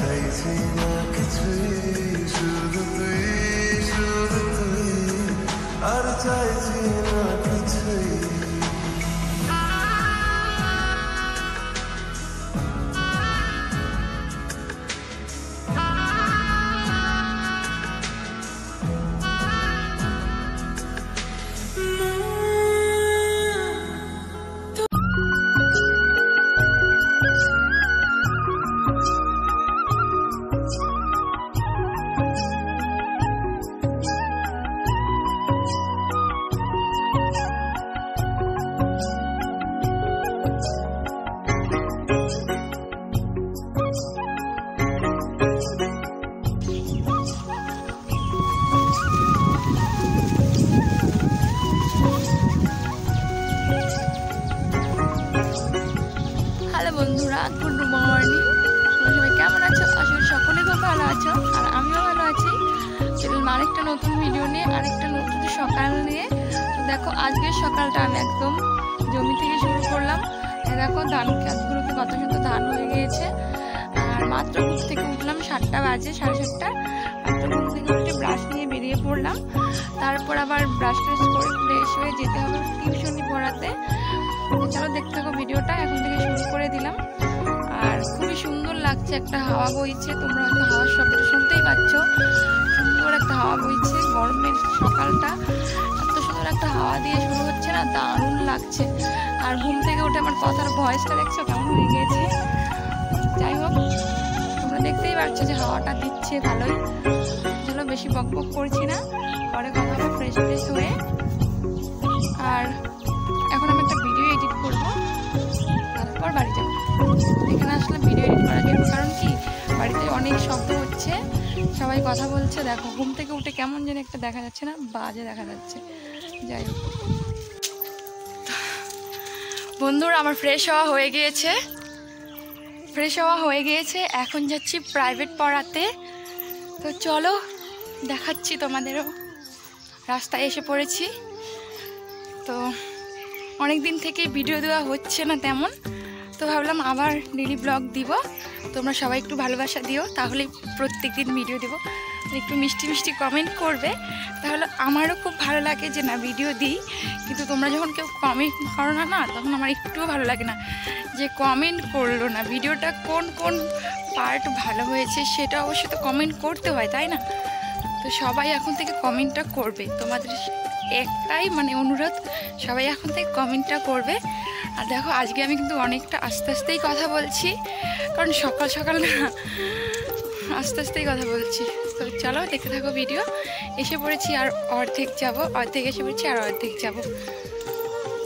চাইছি না কিছুই, শুধু তুই, শুধু তুই, আর চাইছি না কিছুই। বন্ধুরা, গুড মর্নিং। সবাই কেমন আছো? আসলে সকলে খুব ভালো আছো, আর আমিও ভালো আছি। চলুন আরেকটা নতুন ভিডিও নিয়ে, আরেকটা নতুন সকাল নিয়ে। তো দেখো, আজকের সকালটা আমি একদম জমি থেকে শুরু করলাম। দেখো ধান গাছগুলোতে কত সুন্দর ধান হয়ে গিয়েছে। আর মাত্র ঘুম থেকে উঠলাম, 7টা বাজে, 7:30। মাত্র ঘুম থেকে উঠে ব্রাশ নিয়ে বেরিয়ে পড়লাম। তারপর আবার ব্রাশ ট্রাশ করে ফ্রেশ হয়ে যেতে হবে টিউশনি পড়াতে। চলো দেখতে থাকো ভিডিওটা, এখন থেকে শুরু করে দিলাম। আর খুবই সুন্দর লাগছে, একটা হাওয়া বইছে, তোমরা হয়তো হাওয়ার শব্দটা শুনতেই পাচ্ছ। সুন্দর একটা হাওয়া বইছে, গরমের সকালটা এত সুন্দর একটা হাওয়া দিয়ে শুরু হচ্ছে না, দারুণ লাগছে। আর ঘুম থেকে উঠে আমার কথার ভয়েসটা দেখছো কেমন হয়ে গিয়েছে। যাই হোক, তোমরা দেখতেই পাচ্ছ যে হাওয়াটা দিচ্ছে ভালোই। চলো বেশি বক বক করছি না, পরে কথা হবে ফ্রেশ ফ্রেশ হয়ে। আর এখন আমি একটা ভিডিও এডিট করবো, তারপর বাড়ি যাবো। এখানে আসলে ভিডিও এডিট করার জন্য, কারণ কি বাড়িতে অনেক শব্দ হচ্ছে, সবাই কথা বলছে। দেখো ঘুম থেকে উঠে কেমন যেন একটা দেখা যাচ্ছে না, বাজে দেখা যাচ্ছে। যাই হোক বন্ধুরা, আমার ফ্রেশ হওয়া হয়ে গিয়েছে, এখন যাচ্ছি প্রাইভেট পড়াতে। তো চলো দেখাচ্ছি তোমাদেরও। রাস্তায় এসে পড়েছি। তো অনেক দিন থেকেই ভিডিও দেওয়া হচ্ছে না তেমন, তো ভাবলাম আবার ডেইলি ব্লগ দিব। তোমরা সবাই একটু ভালোবাসা দিও, তাহলেই প্রত্যেক দিন ভিডিও দেবো। একটু মিষ্টি মিষ্টি কমেন্ট করবে, তাহলে আমারও খুব ভালো লাগে যে না ভিডিও দিই। কিন্তু তোমরা যখন কেউ কমেন্ট করো না, তখন আমার একটুও ভালো লাগে না যে কমেন্ট করলো না। ভিডিওটা কোন কোন পার্ট ভালো হয়েছে সেটা অবশ্যই তো কমেন্ট করতে হয়, তাই না? তো সবাই এখন থেকে কমেন্টটা করবে, তোমাদের একটাই মানে অনুরোধ, সবাই এখন থেকে কমেন্টটা করবে। আর দেখো আজকে আমি কিন্তু অনেকটা আস্তে আস্তেই কথা বলছি, কারণ সকাল সকাল না, আস্তে আস্তেই কথা বলছি। তো চলো দেখতে থাকো ভিডিও। এসে পড়েছি আর অর্ধেক যাব, অর্ধেক এসে পড়েছি আর অর্ধেক যাব।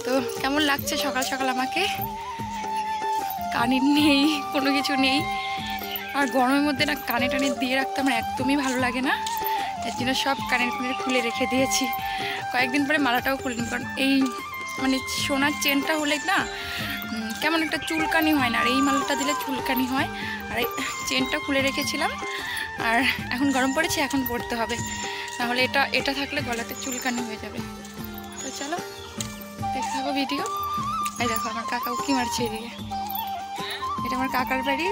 তো কেমন লাগছে সকাল সকাল আমাকে? কানের নেই, কোনো কিছু নেই। আর গরমের মধ্যে না কানে টানে দিয়ে রাখতে আমার একদমই ভালো লাগে না, এর জন্য সব কানের খুলে রেখে দিয়েছি। কয়েকদিন পরে মালাটাও খুলে নিই, কারণ এই মানে সোনার চেনটা হলে না কেমন একটা চুলকানি হয় না, আর এই মালাটা দিলে চুলকানি হয়। আর এই চেনটা খুলে রেখেছিলাম, আর এখন গরম পড়েছে, এখন পরতে হবে, নাহলে এটা থাকলে গলাতে চুলকানি হয়ে যাবে। তো চলো দেখতে থাকো ভিডিও। এই দেখো আমার কাকা উকি মারছে এদিকে, এটা আমার কাকার বাড়ি।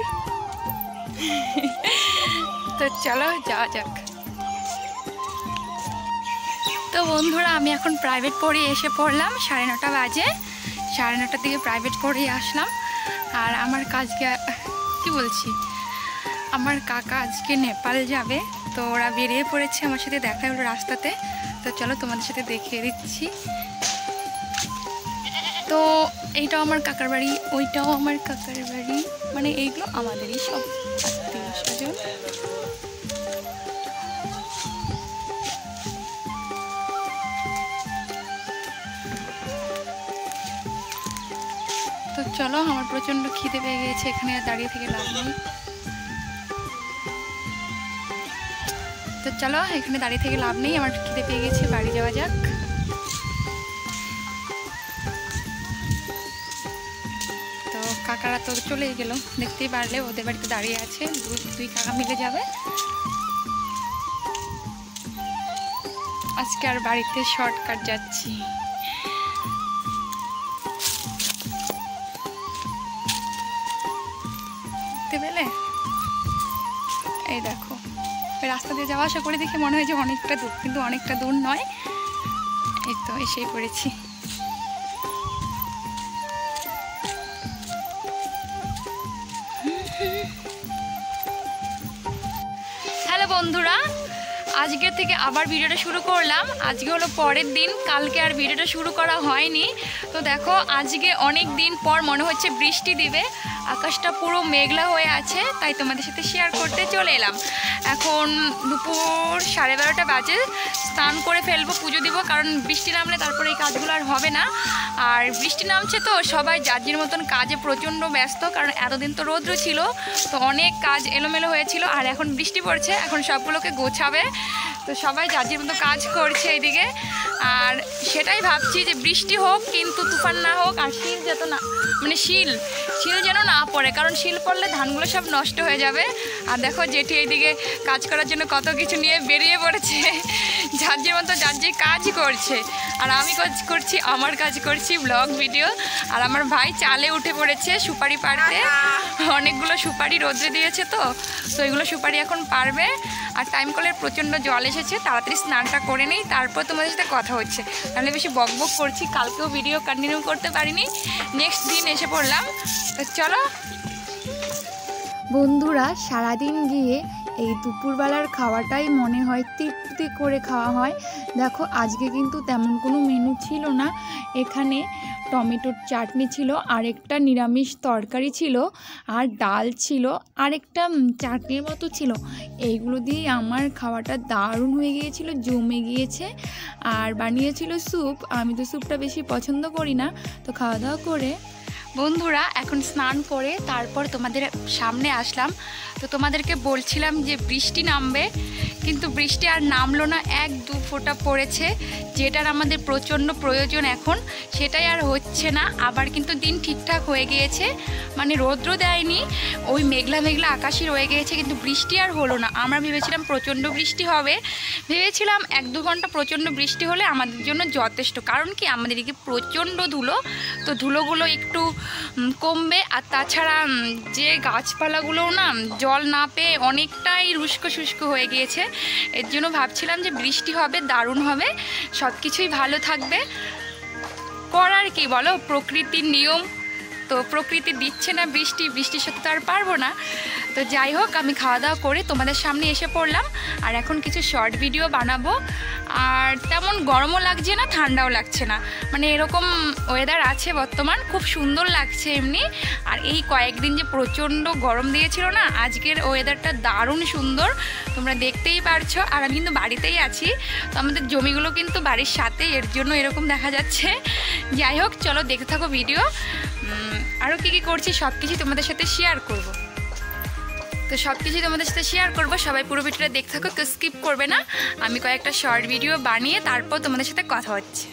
তো চলো যাওয়া যাক। তো বন্ধুরা, আমি এখন প্রাইভেট পড়ে এসে পড়লাম, 9:30 বাজে। 9:30 দিকে প্রাইভেট পড়ে আসলাম। আর আমার আমার কাকা আজকে নেপাল যাবে, তো ওরা বেরিয়ে পড়েছে, আমার সাথে দেখা হলো রাস্তাতে। তো চলো তোমাদের সাথে দেখিয়ে দিচ্ছি। তো এইটাও আমার কাকার বাড়ি, ওইটাও আমার কাকার বাড়ি, মানে এইগুলো আমাদেরই সব আত্মীয় স্বজন। তো চলো, আমার প্রচণ্ড খিদে পেয়ে গিয়েছে, এখানে দাঁড়িয়ে থেকে লাভ নেই। তো চলো, এখানে দাঁড়িয়ে থেকে লাভ নেই, আমার খিদে পেয়ে গেছে, বাড়ি যাওয়া যাক। তো কাকারা তো চলে গেল, দেখতেই পারলে, ওদের বাড়িতে দাঁড়িয়ে আছে, দুই কাকা মিলে যাবে। আজকে আর বাড়িতে শর্টকাট যাচ্ছি। দেখতে পেলে এই দেখো রাস্তা দিয়ে যাওয়া আসা করে দেখে মনে হয় যে অনেকটা দূর, কিন্তু অনেকটা দূর নয়। এই তো এসেই পড়েছি। হ্যালো বন্ধুরা, আজকের থেকে আবার ভিডিওটা শুরু করলাম। আজকে হলো পরের দিন, কালকে আর ভিডিওটা শুরু করা হয়নি। তো দেখো আজকে অনেক দিন পর মনে হচ্ছে বৃষ্টি দিবে, আকাশটা পুরো মেঘলা হয়ে আছে, তাই তোমাদের সাথে শেয়ার করতে চলে এলাম। এখন দুপুর 12:30 বাজে, স্নান করে ফেলবো, পুজো দিব, কারণ বৃষ্টি নামলে তারপরে এই কাজগুলো আর হবে না। আর বৃষ্টি নামছে তো সবাই যার যার মতন কাজে প্রচণ্ড ব্যস্ত, কারণ এতদিন তো রৌদ্র ছিল, তো অনেক কাজ এলোমেলো হয়েছিল। আর এখন বৃষ্টি পড়ছে, এখন সবগুলোকে গোছাবে, তো সবাই যার যার মতো কাজ করছে এইদিকে। আর সেটাই ভাবছি যে বৃষ্টি হোক কিন্তু তুফান না হোক, আর শিল যেত না, মানে শিল যেন না পড়ে, কারণ শিল পড়লে ধানগুলো সব নষ্ট হয়ে যাবে। আর দেখো জেঠি এইদিকে কাজ করার জন্য কত কিছু নিয়ে বেরিয়ে পড়েছে, যার যে মতো যার যে কাজই করছে। আর আমি কাজ করছি, আমার কাজ করছি ব্লগ ভিডিও। আর আমার ভাই চালে উঠে পড়েছে সুপারি পাড়তে, অনেকগুলো সুপারি রোদ্রে দিয়েছে, তো এগুলো সুপারি এখন পারবে। আর টাইম কলের প্রচণ্ড জল এসেছে, তাড়াতাড়ি স্নানটা করে নেই, তারপর তোমাদের সাথে কথা হচ্ছে, তাহলে বেশি বক বক করছি। কালকেও ভিডিও কন্টিনিউ করতে পারিনি, নেক্সট দিন এসে পড়লাম। তো চলো বন্ধুরা, সারাদিন গিয়ে এই দুপুরবেলার খাওয়াটাই মনে হয় তৃপ্তি করে খাওয়া হয়। দেখো আজকে কিন্তু তেমন কোনো মেনু ছিল না, এখানে টমেটোর চাটনি ছিল, আরেকটা নিরামিষ তরকারি ছিল, আর ডাল ছিল, আরেকটা চাটনির মতো ছিল। এইগুলো দিয়েই আমার খাওয়াটা দারুণ হয়ে গিয়েছিল, জমে গিয়েছে। আর বানিয়েছিল স্যুপ, আমি তো স্যুপটা বেশি পছন্দ করি না। তো খাওয়া দাওয়া করে বন্ধুরা এখন স্নান করে তারপর তোমাদের সামনে আসলাম। তো তোমাদেরকে বলছিলাম যে বৃষ্টি নামবে, কিন্তু বৃষ্টি আর নামলো না, 1-2 ফোঁটা পড়েছে, যেটার আমাদের প্রচণ্ড প্রয়োজন এখন, সেটাই আর হচ্ছে না। আবার কিন্তু দিন ঠিকঠাক হয়ে গিয়েছে, মানে রৌদ্র দেয়নি, ওই মেঘলা মেঘলা আকাশই রয়ে গিয়েছে, কিন্তু বৃষ্টি আর হলো না। আমরা ভেবেছিলাম প্রচণ্ড বৃষ্টি হবে, ভেবেছিলাম 1-2 ঘন্টা প্রচণ্ড বৃষ্টি হলে আমাদের জন্য যথেষ্ট, কারণ কি আমাদের এদিকে প্রচণ্ড ধুলো, তো ধুলোগুলো একটু কমবে। আর তাছাড়া যে গাছপালাগুলোও না জল না পেয়ে অনেকটাই রুস্কো শুষ্ক হয়ে গিয়েছে, এর জন্য ভাবছিলাম যে বৃষ্টি হবে, দারুণ হবে, সব কিছুই ভালো থাকবে। করার কি বলো, প্রকৃতির নিয়ম, তো প্রকৃতি দিচ্ছে না বৃষ্টির সাথে তো আর পারবো না। তো যাই হোক, আমি খাওয়া দাওয়া করে তোমাদের সামনে এসে পড়লাম। আর এখন কিছু শর্ট ভিডিও বানাবো। আর তেমন গরমও লাগছে না, ঠান্ডাও লাগছে না, মানে এরকম ওয়েদার আছে বর্তমান, খুব সুন্দর লাগছে এমনি। আর এই কয়েকদিন যে প্রচণ্ড গরম দিয়েছিল না, আজকের ওয়েদারটা দারুণ সুন্দর, তোমরা দেখতেই পারছো। আর আমি কিন্তু বাড়িতেই আছি, তো আমাদের জমিগুলো কিন্তু বাড়ির সাথে, এর জন্য এরকম দেখা যাচ্ছে। যাই হোক, চলো দেখতে থাকো ভিডিও। আরও কী করছি সব কিছু তোমাদের সাথে শেয়ার করব। তো সব কিছুই তোমাদের সাথে শেয়ার করবো, সবাই পুরো ভিডিওটা দেখতে থাকো, কেউ স্কিপ করবে না। আমি কয়েকটা শর্ট ভিডিও বানিয়ে তারপর তোমাদের সাথে কথা হচ্ছে।